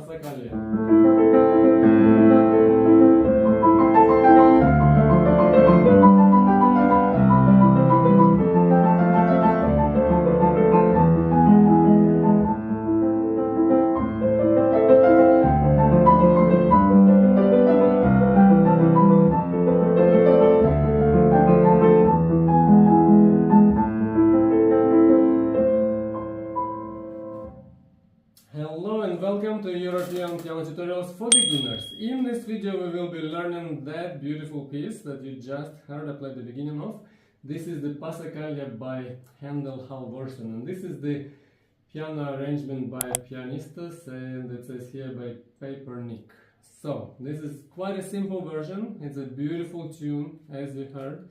Pasacaglia. Hello and welcome to European piano tutorials for beginners. In this video we will be learning that beautiful piece that you just heard I played the beginning of. This is the Pasacaglia by Handel Halvorsen, and this is the piano arrangement by pianistas, and it says here by Papernick. So this is quite a simple version. It's a beautiful tune, as you heard,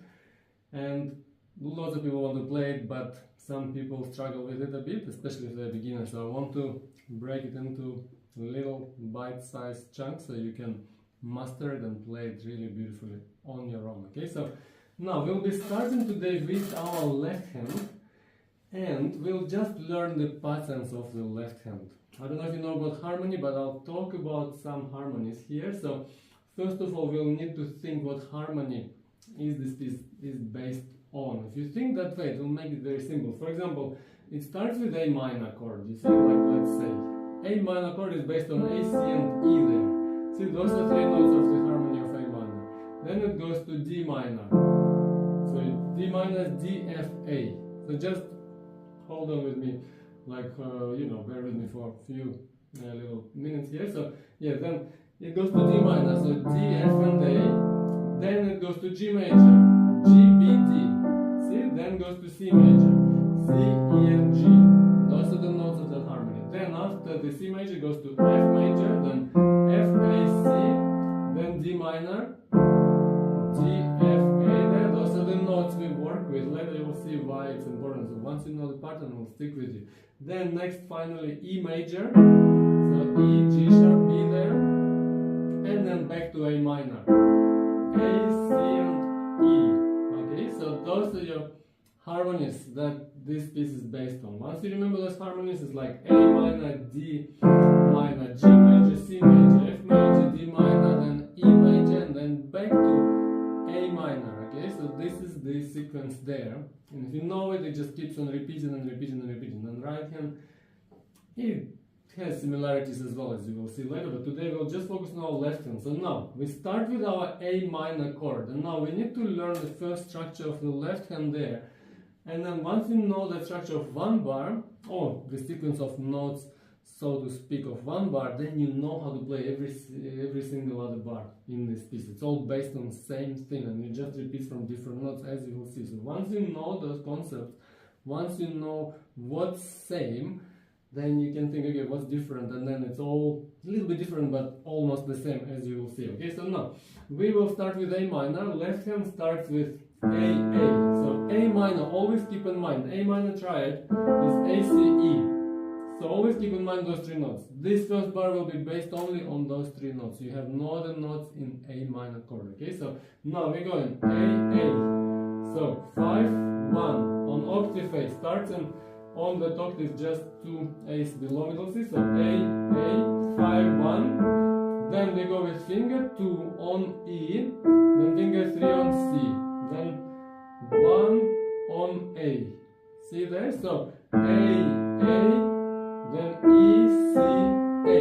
and lots of people want to play it, but some people struggle with it a bit, especially if they're beginners. So I want to break it into little bite-sized chunks so you can master it and play it really beautifully on your own. Okay, so now we'll be starting today with our left hand, and we'll just learn the patterns of the left hand. I don't know if you know about harmony, but I'll talk about some harmonies here. So first of all, we'll need to think what harmony is this piece is based on. If you think that way, it will make it very simple. For example, it starts with A minor chord. You see, like let's say A minor chord is based on A, C and E there. See, those are three notes of the harmony of A minor. Then it goes to D minor. So D minor is D, F, A. So just hold on with me, like bear with me for a few little minutes here. So yeah, then it goes to D minor. So D, F and A. Then it goes to G major, G, B, D. See, then goes to C major, C, E and G. Those are the notes of that harmony. Then after the C major goes to F major, then F, A, C, then D minor, G, F, A there. Those are the notes we work with. Later you will see why it's important. So once you know the pattern, it will stick with you. Then next finally E major. So E, G sharp, B there. And then back to A minor. A, C and E. Okay, so those are your harmonies that this piece is based on. Once you remember those harmonies, it's like A minor, D minor, G major, C major, F major, D minor, then E major, and then back to A minor. Okay, so this is the sequence there. And if you know it, it just keeps on repeating and repeating and repeating. And right hand, it has similarities as well, as you will see later, but today we'll just focus on our left hand. So now we start with our A minor chord, and now we need to learn the first structure of the left hand there. And then once you know the structure of one bar, or the sequence of notes, so to speak, of one bar, then you know how to play every single other bar in this piece. It's all based on the same thing, and it just repeats from different notes, as you will see. So once you know those concepts, once you know what's same, then you can think, okay, what's different? And then it's all a little bit different, but almost the same, as you will see. Okay, so now we will start with A minor. Left hand starts with A, A. So A minor, always keep in mind, A minor triad is A, C, E. So always keep in mind those three notes. This first bar will be based only on those three notes. You have no other notes in A minor chord. Okay, so now we're going A, A. So 5, 1 on octave A starts, and on the octave just two A's below middle C. So A, A, 5, 1. Then we go with finger 2 on E, then finger 3 on C, then 1 on A. See there? So A, A, then E, C, A.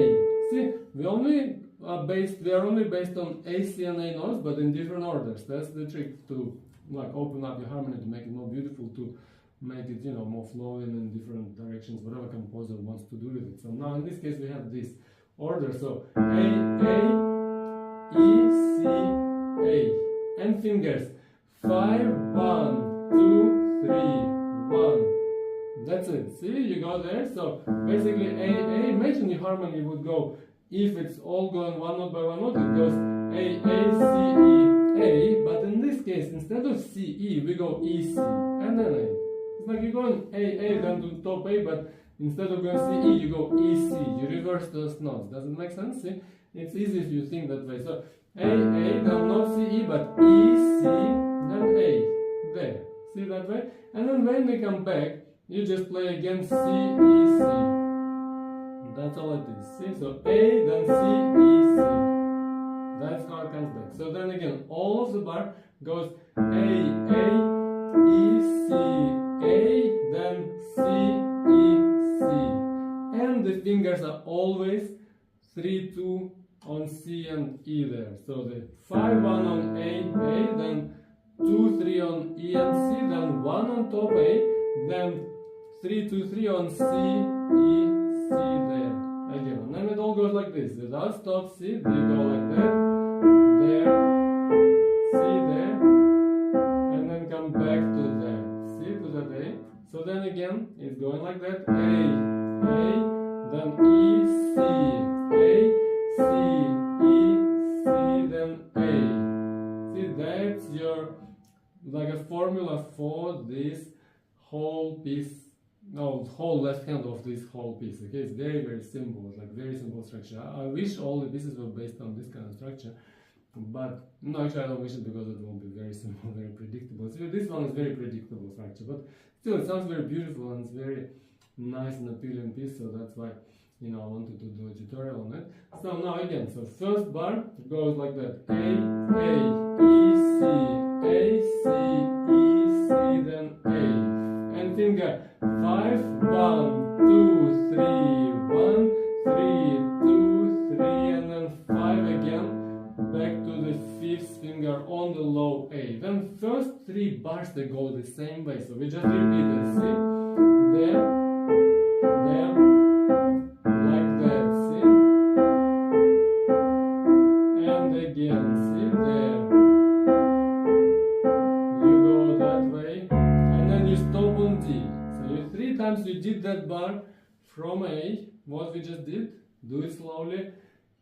See, we are only based on A, C and A notes, but in different orders. That's the trick to open up your harmony, to make it more beautiful, to make it more flowing in different directions, whatever composer wants to do with it. So now in this case we have this order. So A, E, C, A, and fingers 5, 1, 2, 3, 1. That's it. See, you go there. So basically A. Imagine the harmony would go, if it's all going one note by one note, it goes A, C, E, A. But in this case, instead of C, E, we go E, C, and then A. It's like you're going A, then to top A, but instead of going C, E, you go E, C. You reverse those notes. Does it make sense? See? It's easy if you think that way. So A, then not C, E, but E, C, then A. There. See that way? And then when we come back, you just play again C, E, C. That's all it is. See? So A, then C, E, C. That's how it comes back. So then again, all of the bar goes A, E, C, A, then C, E, C. And the fingers are always 3, 2 on C and E there. So the 5, 1 on A, then 2, 3 on E and C, then 1 on top A, then 3, 2, 3 on C, E, C there. Again, and then it all goes like this. Without stop, see, they go like that, there, C there, and then come back to there. See, to that A. So then again, it's going like that, A, then E, C, A, C, E, C, then A. See, that's your, like a formula for this whole piece, no, whole left hand of this whole piece. Okay, it's very, very simple. It's like very simple structure. I wish all the pieces were based on this kind of structure, but no, actually I don't wish it because it will be very simple, very predictable. So this one is very predictable structure, but still it sounds very beautiful and it's very nice and appealing piece. So that's why, you know, I wanted to do a tutorial on it. So now again, so first bar goes like that: A, E, C, A, C, E, C, then A, and finger 5, 1, 2, 3, 1, 3, 2, 3, and then 5 again, back to the 5th finger on the low A. Then first 3 bars, they go the same way, so we just repeat it. See, there, like that, see, and again, see, there, you go that way, and then you stop on D. So you 3 times you did that bar from A, what we just did, do it slowly,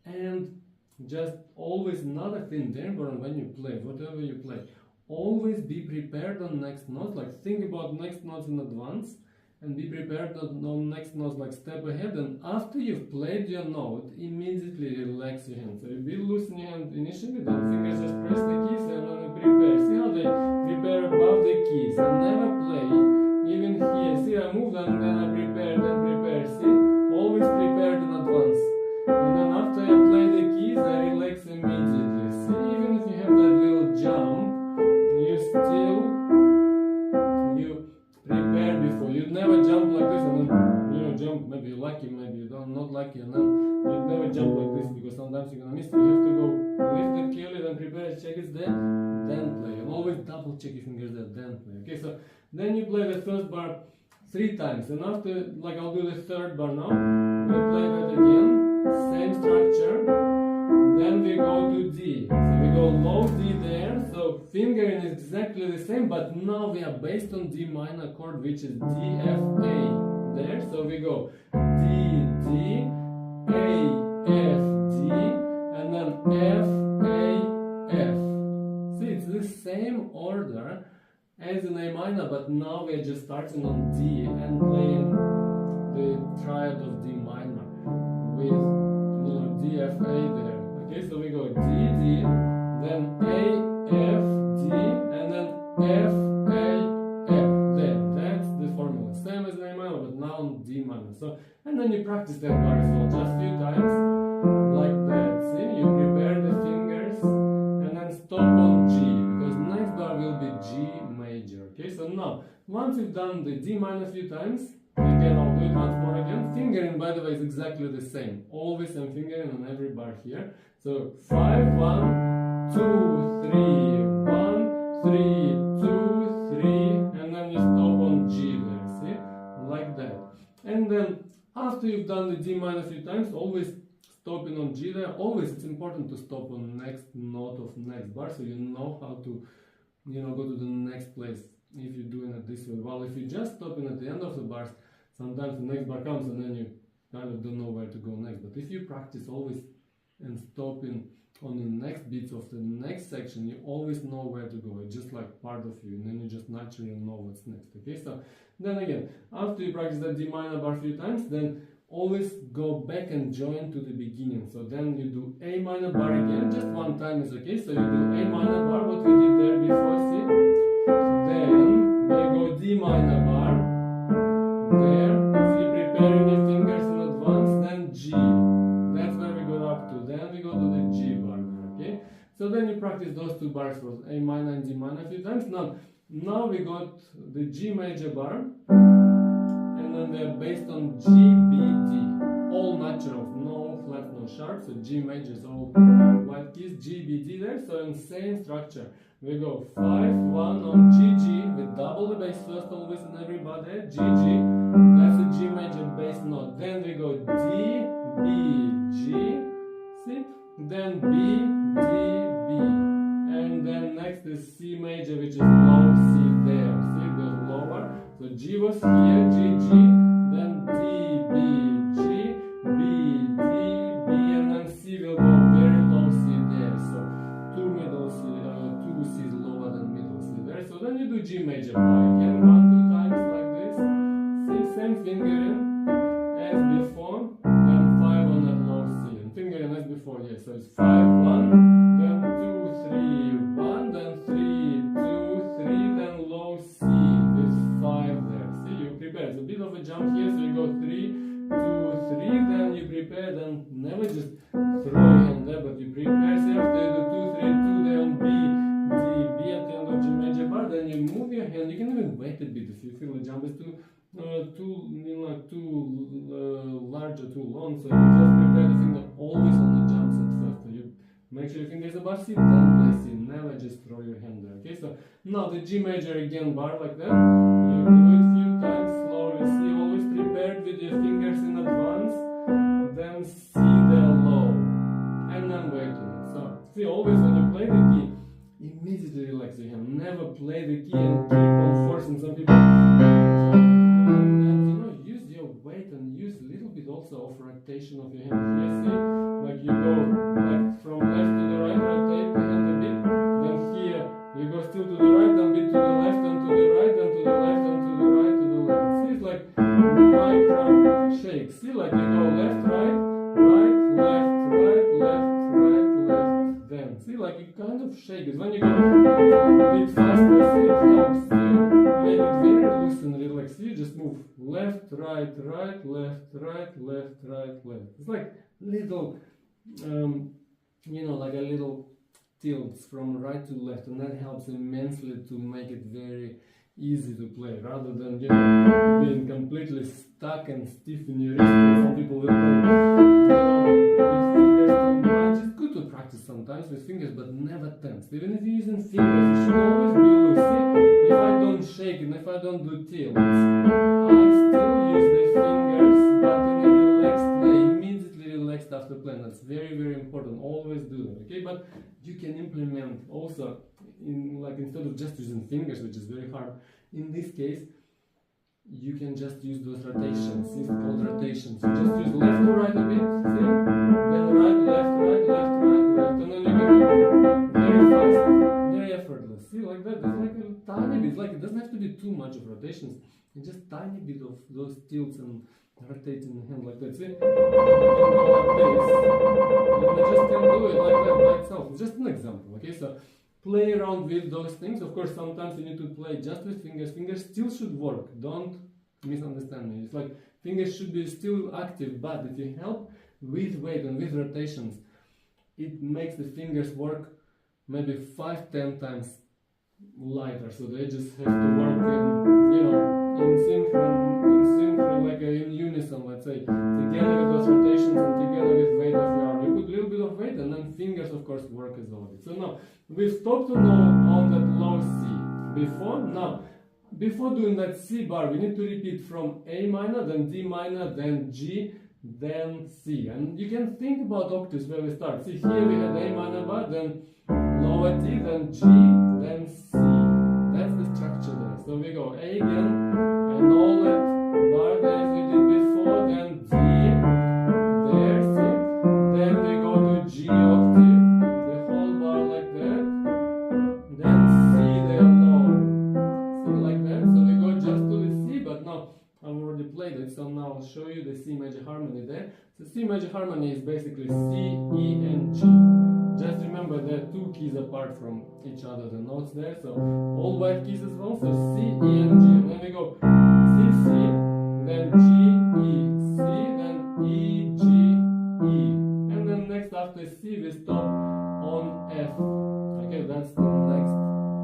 and just always another thing there, but when you play, whatever you play, always be prepared on next notes, like think about next notes in advance, and be prepared on next notes like step ahead, and after you've played your note, immediately relax your hand. So you be loosen your hand initially, then fingers just press the keys and then you prepare. See how they prepare above the keys, and never play, even here, see I move and then I prepare, see, always prepared in advance. And then after I play the keys, I relax immediately. See, even if you have that little jump, you prepare before. You never jump like this and then, you know, jump, maybe you're lucky, maybe you don't, not lucky, and then you never jump like this because sometimes you're gonna miss it. You have to go lift it clearly, then prepare, check it's there, then play. And always double check your fingers there, then play. Okay, so then you play the first bar 3 times, and after, like I'll do the third bar now, we play that again. Same structure, then we go to D, so we go low D there, so fingering is exactly the same, but now we are based on D minor chord, which is D, F, A there, so we go D, D, A, F, D, and then F, A, F. See, it's the same order as in A minor, but now we are just starting on D and playing the triad of D minor with, you know, D, F, A there. Okay, so we go D, D, then A, F, D, and then F, A, F. There, that's the formula. Same as A minor, but now on D minor. So, and then you practice that bar as well, just a few times, like that. See, you prepare the fingers, and then stop on G, because next bar will be G major. Okay, so now, once you've done the D minor a few times, again, I'll do it once more again. Fingering, by the way, is exactly the same. Always I'm fingering on every bar here. So 5, 1, 2, 3, 1, 3, 2, 3, and then you stop on G there. See, like that. And then after you've done the D minor a few times, always stopping on G there. Always, it's important to stop on next note of next bar, so you know how to, you know, go to the next place if you're doing it this way. Well, if you're just stopping at the end of the bars, sometimes the next bar comes and then you kind of don't know where to go next. But if you practice always and stopping on the next beats of the next section, you always know where to go. It's just like part of you, and then you just naturally know what's next. Okay, so then again, after you practice that D minor bar a few times, then always go back and join to the beginning. So then you do A minor bar again, just one time is okay. So you do A minor bar, what we did there before, see? Then we go D minor bar, there, see, preparing your fingers in advance, then then you practice those two bars for A minor and D minor a few times. Now we got the G major bar, and then they're based on G, B, D, all natural, no flat, no sharp. So G major is all white keys, G, B, D there. So in same structure, we go 5, 1 on G, G. We double the bass first, always in everybody. G, G. That's a G major bass note. Then we go D, B, G. See? Then B, D, B. And then next is C major, which is low C there. See, it goes lower. So G was here, G, G. Then D, B, G, B, D, B, and then C will go very low C there. So two middle C, two C's lower than middle C there. So then you do G major bar again, 1, 2 times like this. See, same fingering as before. Then 5 on that low C. And fingering as before, yes. So it's 5, 1, then 2, 3, 1, then 3, 2, 3, then low C with 5 there. See, you prepare. It's a bit of a jump here, so you go 3, 2, 3, then you prepare, then never just throw your hand there, but you prepare. So after you do 2, 3, 2 there on B, D, B at the end of G major bar, then you move your hand. You can even wait a bit if you feel the jump is too large or too long. So you just prepare the finger always on the jumps at first. So you make sure your finger is above C, then play C. Never just throw your hand there. Okay, so now the G major again bar like that. You do it a few times slowly. See, always prepared with your fingers in advance. Then C there low, and then wait on it. So see, always when you play the key, immediately relax your hand. Never play the key and keep on forcing. Some people, use your weight and use a little bit also of rotation of your hand. Here, see, like you go like from left to the right, rotate the hand a bit. Then here you go still to the right, then bit to the left, and to the right, and to the left, and to the right, to the left. See, it's like micro shake. See, like you go left, right, right, left, right, left, right, left. Then see, like you kind of shake it. When you go a bit faster, see, it helps you make it very loose and relaxed. You just move left, right, right, left, right, left, right, left. It's like little, like a little tilts from right to left, and that helps immensely to make it very easy to play, rather than being completely stuck and stiff in your wrist. Some people will play with fingers too much. It's good to practice sometimes with fingers, but never tense. Even if you're using fingers, it should always be loose. See, if I don't shake and if I don't do tilts, I still use the fingers, but in a relaxed way, immediately relaxed after playing. That's very, very important. Always do that, okay? But you can implement also, instead of just using fingers, which is very hard, in this case, you can just use those rotations. It's called rotations. You just use left to right a bit, see? Then right, left, right, left, right, left. And then you can go very fast, very effortless. See, like that. It's like a tiny bit. Like, it doesn't have to be too much of rotations. It's just tiny bit of those tilts and rotating the hand like that. See? You can go like this. And you just can do it like that by itself. It's just an example, okay? So play around with those things. Of course, sometimes you need to play just with fingers. Fingers still should work. Don't misunderstand me. It's like fingers should be still active, but if you help with weight and with rotations, it makes the fingers work maybe 5-10 times lighter. So they just have to work in synchron, like in unison, let's say, together with those rotations and together with weight of your arm. You put a little bit of weight, and then fingers, of course, work as well. So now we stopped to know on that low C before. Now, before doing that C bar, we need to repeat from A minor, then D minor, then G, then C. And you can think about octaves where we start. See, here we had A minor bar, then lower D, then G, then C. That's the structure there. So we go A again, and all that bar there as we did before, then D, there, see? Then we go to G octave, the whole bar like that, then C there low, see, like that. So we go just to the C, but now I've already played it, so now I'll show you the C major harmony there. So C major harmony is basically C, E, and G. Just remember they're two keys apart from each other, the notes there, so all white keys as well, so C, E, and G. And then we go C, C, then G, E, C, then E, G, E. And then next after C we stop on F. Okay, that's the next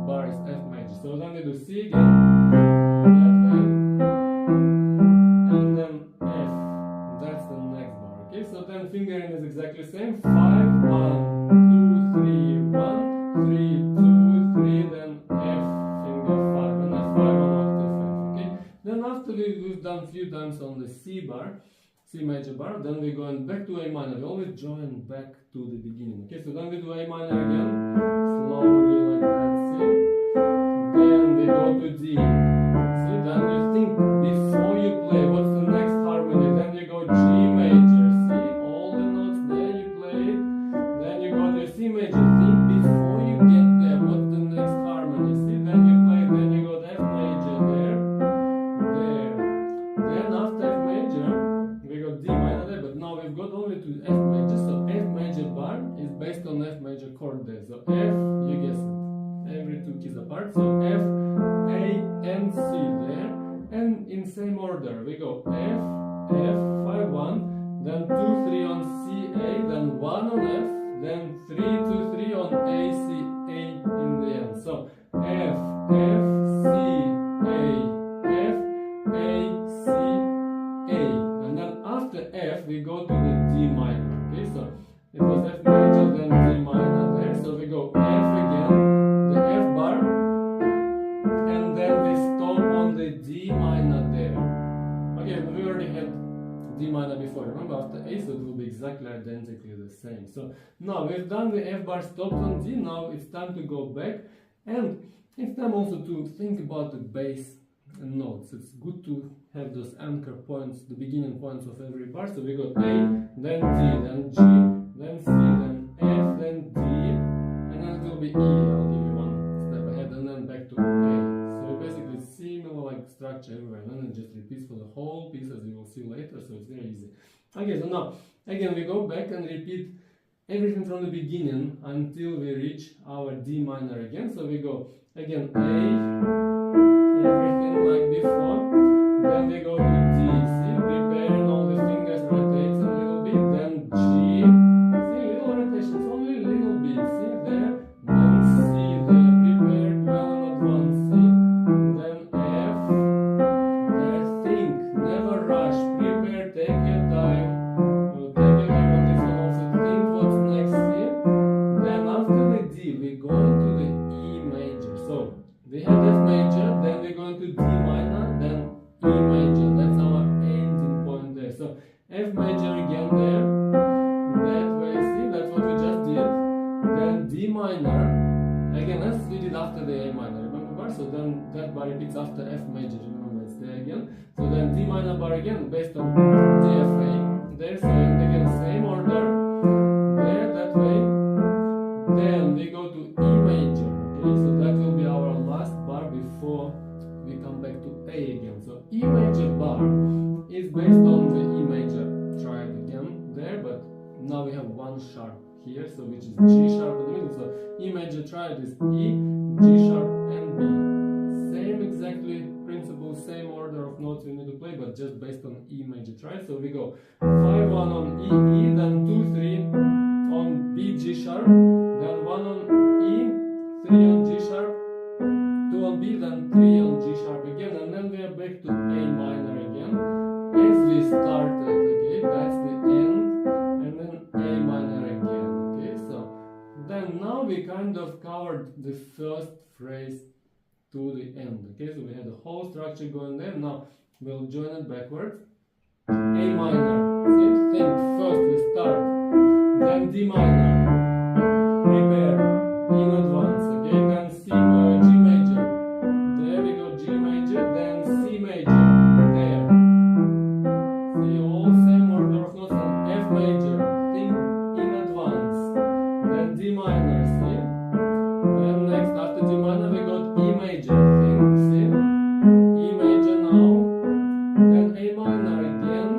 bar is F major. So then we do C again, that way, and then F. That's the next bar. Okay, so then fingering is exactly the same. 5, 1, 2, 3, 1, 3, 2, 3, then F finger 5, and then 5 on octave F. Okay, then after we've done a few times on the C bar, C major bar, then we're going back to A minor. We always join back to the beginning. Okay, so then we do A minor again, slowly like that, see? Then we go to D. See, then you think before you play, what's the next harmony? Then you go G major, see? All the notes there, you play it. Then you go to C major, think before you get there, what's the next harmony? See, then you play, then you go to F major there, there. Then after F major, we got D minor there, but now we've got only to F major, so F major bar is based on F major chord there. So F, you guess it, every two keys apart, so F, A, and C there, and in same order, we go F, F, 5, 1, then 2, 3 on C, A, then 1 on F, then 3, 2, 3 on A, C, A in the end. So F, F, C, A, F, A, C, A, and then after F we go to the D minor. Okay, so it was F major, then D minor there. So we go F again, the F bar, and then we stop on the D minor there. Okay, we already had D minor before. Remember, after A, so it will be exactly identically the same. So now we've done the F bar stopped on D. Now it's time to go back, and it's time also to think about the bass notes. It's good to have those anchor points, the beginning points of every bar. So we got A, then D, then G, then C, then F, then D, and then it will be E. I'll give you one step ahead, and then back to A. So basically similar like structure everywhere, and then it just repeats for the whole piece, as you will see later. So it's very easy. Okay, so now again we go back and repeat everything from the beginning until we reach our D minor again. So we go again A, everything like before, then we go to D, see, preparing all the fingers, rotates a little bit, then G, see, little rotations, only little bit, see, there, then C, there, prepared well in advance, see, then F, there, think, never rush, prepare, take your time, take your time on this one also, think what's next, see, then after the D, we go into the E major, so, we had F major, then we go into D minor, then E major. That's our ending point there. So F major again there, that way, see, that's what we just did. Then D minor, again as we did after the A minor, remember bar? So then that bar repeats after F major, remember it's there again. So then D minor bar again, based on DFA, there, so again same order, there, that way. Then we go to E major. Okay, so that will be our last bar before we come back to A again. So E major bar is based on the E major triad again there, but now we have one sharp here, so which is G sharp in the middle. So E major triad is E, G sharp, and B. Same exactly principle, same order of notes we need to play, but just based on E major triad. So we go 5, 1 on E, E, then 2, 3 on B, G sharp, then 1 on E, 3 on G sharp, 2 on B, then 3 on G sharp again, and then we are back to A minor again, as we started, okay, that's the end, and then A minor again, okay, so then now we kind of covered the first phrase to the end, okay, so we had the whole structure going there. Now we'll join it backwards. A minor, same thing, first we start, then D minor, prepare, in advance, okay, then G major, there we go, G major, then C major, there, see, all same order of notes, and F major, think in advance, then D minor, see, then next after D minor we got E major, think, see, E major now, then A minor again,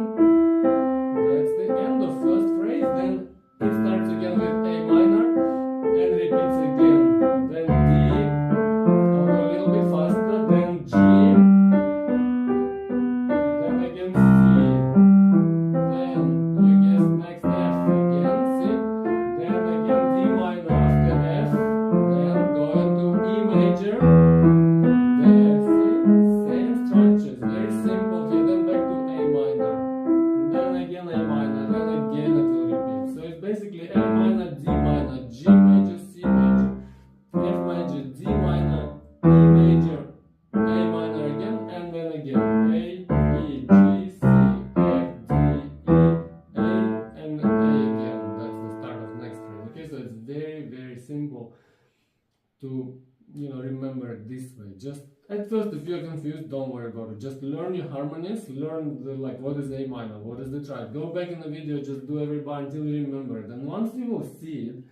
that's the end of first phrase, then it starts again with simple to, you know, remember it this way. Just at first, if you're confused, don't worry about it. Just learn your harmonies, learn the, like, what is A minor, what is the triad. Go back in the video, just do every bar until you remember it. And once you will see it,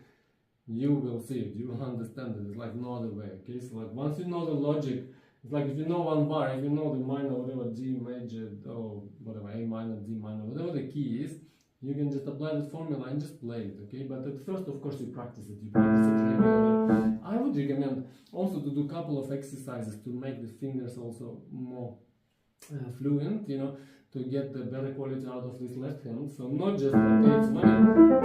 you will see it, you will understand it. It's like no other way, okay? So like once you know the logic, it's like if you know one bar, if you know the minor, whatever, G major, or whatever, A minor, D minor, whatever the key is, you can just apply that formula and just play it, okay? But at first, of course, you practice it regularly. I would recommend also to do a couple of exercises to make the fingers also more fluent, you know, to get the better quality out of this left hand. So not just rotate,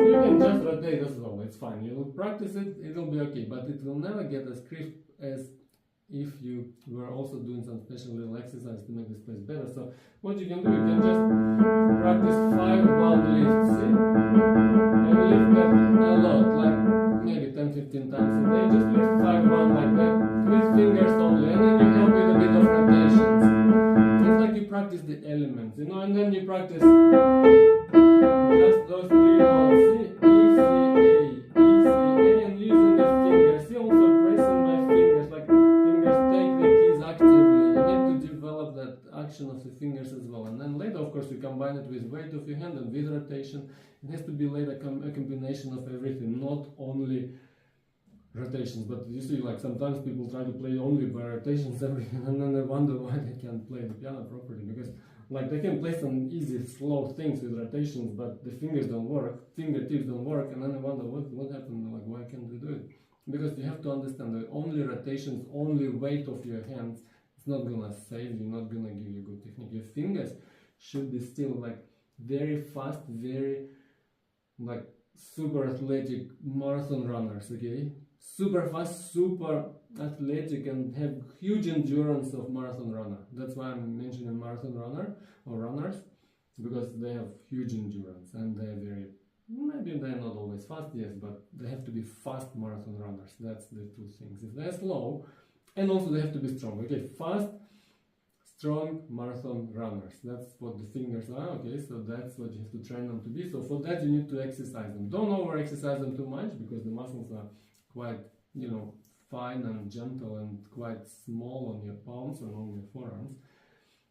you can just rotate as well, it's fine. You will practice it, it will be okay, but it will never get as crisp as if you were also doing some special little exercise to make this place better. So what you can do, you can just practice 5 bound lifts, see? And lift that a lot, like maybe 10-15 times a day. Just lift 5 bound like that, with fingers only, and then you help with a bit of rotations. It's like you practice the elements, you know, and then you practice just those 3 notes, see? E, C, A, and using the fingers. See, also pressing my fingers, like fingers take the keys actively. You need to develop that action of the fingers as well. And then later, of course, you combine it with weight of your hand and with rotation. It has to be later a combination of everything, not only rotations. But you see, like sometimes people try to play only by rotations, everything, and then they wonder why they can't play the piano properly, because like they can play some easy slow things with rotations, but the fingers don't work, fingertips don't work, and then they wonder what happened, like why can't they do it? Because you have to understand that only rotations, only weight of your hands, it's not gonna save you, not gonna give you good technique. Your fingers should be still like very fast, very like super athletic marathon runners, okay? Super fast, super athletic, and have huge endurance of marathon runner. That's why I'm mentioning marathon runner or runners, because they have huge endurance and they're very, maybe they're not always fast, yes, but they have to be fast marathon runners. That's the two things. If they're slow, and also they have to be strong, okay? Fast, strong marathon runners. That's what the fingers are, okay? So that's what you have to train them to be. So for that you need to exercise them. Don't over exercise them too much, because the muscles are quite, you know, fine and gentle and quite small on your palms and on your forearms.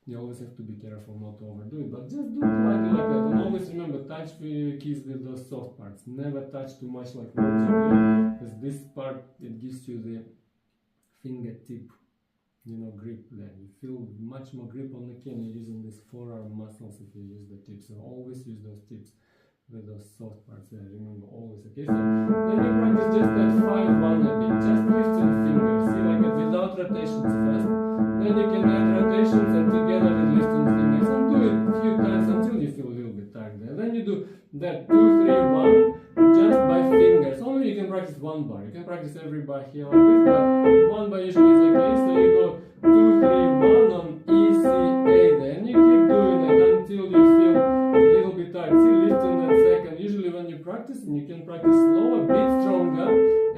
You always have to be careful not to overdo it, but just do it like that. And always remember, touch the keys with those soft parts. Never touch too much like vertically, because this part, it gives you the fingertip, you know, grip there. You feel much more grip on the key, and you're using these forearm muscles if you use the tips. So always use those tips with those soft parts there, remember, always, okay? So then you practice just that 5-1 a bit, just lifting fingers, see, like it without rotations first, then you can add rotations and together with lifting fingers, and do it a few times until you feel a little bit tired there. Then you do that 2, 3, 1, just by fingers. Only you can practice 1 bar, you can practice every bar here like this, but 1 bar usually is okay, so you go 2, 3, 1 on E, C, A there, and you keep doing it until you feel a little bit tired. See, lifting that second. Usually when you practice, and you can practice slow, a bit stronger,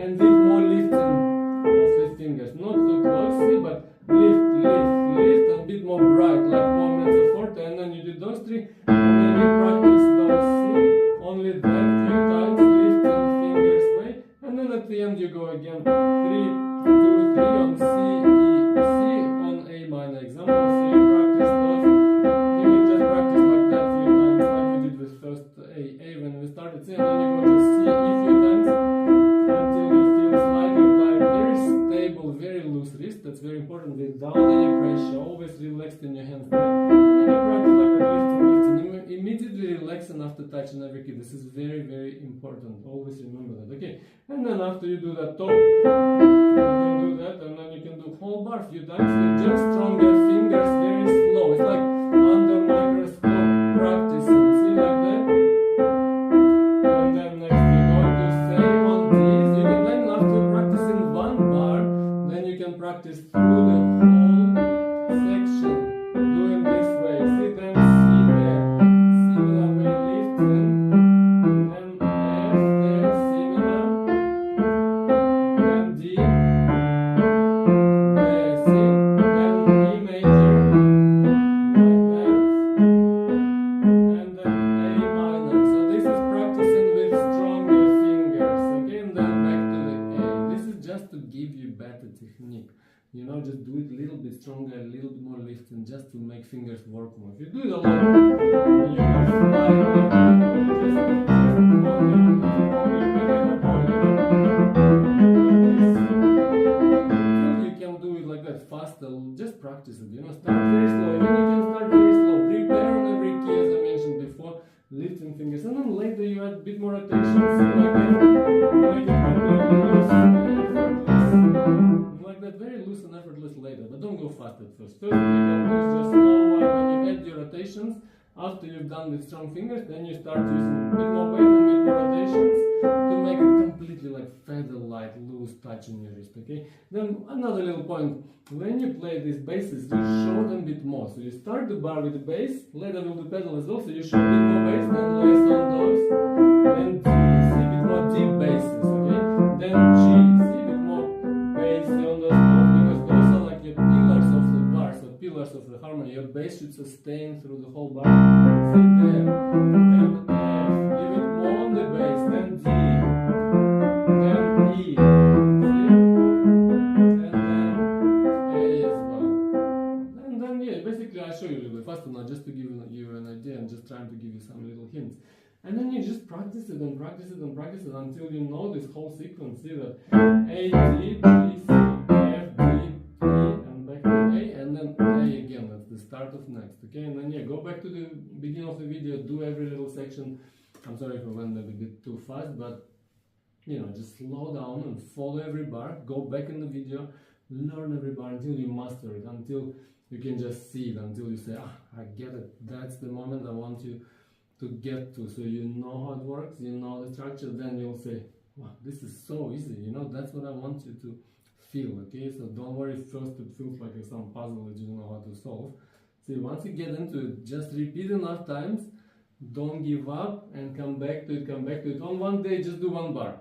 and with more lifting of the fingers. Not too close, see, but lift, lift, and a bit more bright, like more mezzo forte, and then you do those 3, and then you practice those, see, only that few times, lifting fingers way, and then at the end you go again, 3, 2, 3 on C, E, C, on A minor example, so you practice those, you can just practice like that few times, like we did with first A when we started, see, and then you go to C, E few times, until you feel slightly tired, very stable, very loose wrist, that's very important, without any pressure, always relaxed in your hands there, and then you practice like that, lifting, immediately relaxing after touching every key. This is very, very important, always remember that, okay? And then after you do that top, you can do that, and then you can do whole bar a few times with just stronger fingers, very slow. It's like under microscope practicing, see, like that. And then next you go to same on these. You can then, after practicing 1 bar, then you can practice through the whole section, doing this way. See, then C there, similar way lifting, then F there, similar, then D, there, see, then E major, like that, and then A minor. So this is practicing with stronger fingers, okay, and then back to the A. technique. You know, just do it a little bit stronger, a little bit more lifting, just to make fingers work more. If you do it a lot, you will fly. Until you can do it like that faster, just practice it. You know, start very slow. Even you can start very slow. Prepare on every key, as I mentioned before, lifting fingers, and then later you add a bit more attention. See, like that, make it completely loose, effortless. Like that, very loose and effortless later, but don't go fast at first. First, you can use your slow one, when you add your rotations. After you've done with strong fingers, then you start using a bit more weight and a bit more rotations to make it completely like feather-like, loose, touching your wrist, okay? Then another little point, when you play these basses, you show them a bit more. So you start the bar with the bass, later with the pedal as well, so you show a bit more bass, then less on those, then D, see a bit more deep basses, okay? Then G, see a bit more bass on those notes, because those are like your pillars of the bar, so pillars of the harmony. Your bass should sustain through the whole bar. See there, then F, give it more on the bass, then D, then E, see? And then A as well. And then yeah, basically I show you a little bit faster now, just to give you an idea and just trying to give you some little hints. And then you just practice it and practice it and practice it until you know this whole sequence. See that A, D, G, C, F, D, E, and back to A, and then A again. That's the start of next. Okay, and then yeah, go back to the beginning of the video, do every little section. I'm sorry if I went maybe a bit too fast, but you know, just slow down and follow every bar. Go back in the video, learn every bar until you master it, until you can just see it, until you say, ah, I get it. That's the moment I want you to get to. So you know how it works, you know the structure, then you'll say, wow, this is so easy. You know, that's what I want you to feel, okay? So don't worry if first it feels like some puzzle that you don't know how to solve. See, once you get into it, just repeat enough times, don't give up, and come back to it, come back to it. On one day, just do one bar.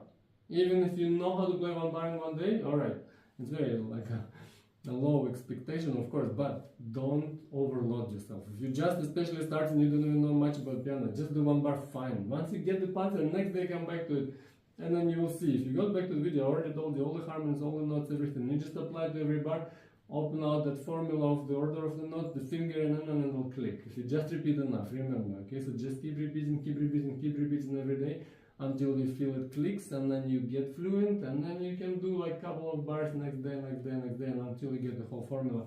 Even if you know how to play one bar in one day, alright. It's very like a low expectation, of course, but don't overload yourself. If you just especially starting, you don't even know much about piano, just do one bar, fine. Once you get the pattern, next day come back to it, and then you will see. If you go back to the video, I already told you all the harmonies, all the notes, everything. You just apply to every bar, open out that formula of the order of the notes, the finger, and then it will click. If you just repeat enough, remember, okay? So just keep repeating, keep repeating, keep repeating every day until you feel it clicks, and then you get fluent, and then you can do like a couple of bars next day, next day, next day, and until you get the whole formula.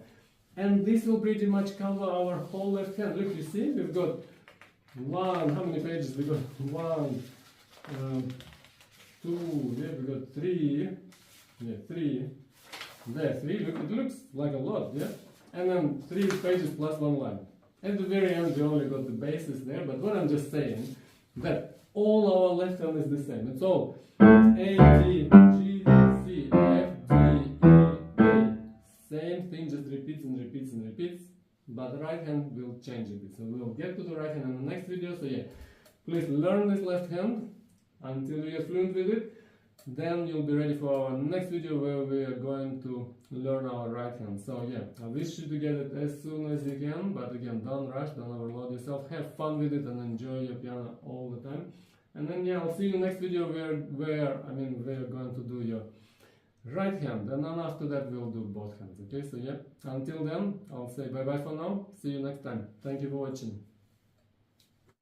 And this will pretty much cover our whole left hand. Look, you see, we've got how many pages? We got 1, 2, yeah, we got 3, yeah, 3, there, 3, look, it looks like a lot, yeah? And then 3 pages plus 1 line. At the very end, we only got the bases there, but what I'm just saying, that all our left hand is the same. It's all A, D, G, C, F, D, E, A. Same thing, just repeats and repeats and repeats. But the right hand will change a bit. So we'll get to the right hand in the next video. So yeah, please learn this left hand until you get fluent with it. Then you'll be ready for our next video where we are going to learn our right hand. So yeah, I wish you to get it as soon as you can, but again, don't rush, don't overload yourself, have fun with it and enjoy your piano all the time. And then yeah, I'll see you next video where we're going to do your right hand, and then after that we'll do both hands, okay? So yeah, until then, I'll say bye bye for now, see you next time. Thank you for watching.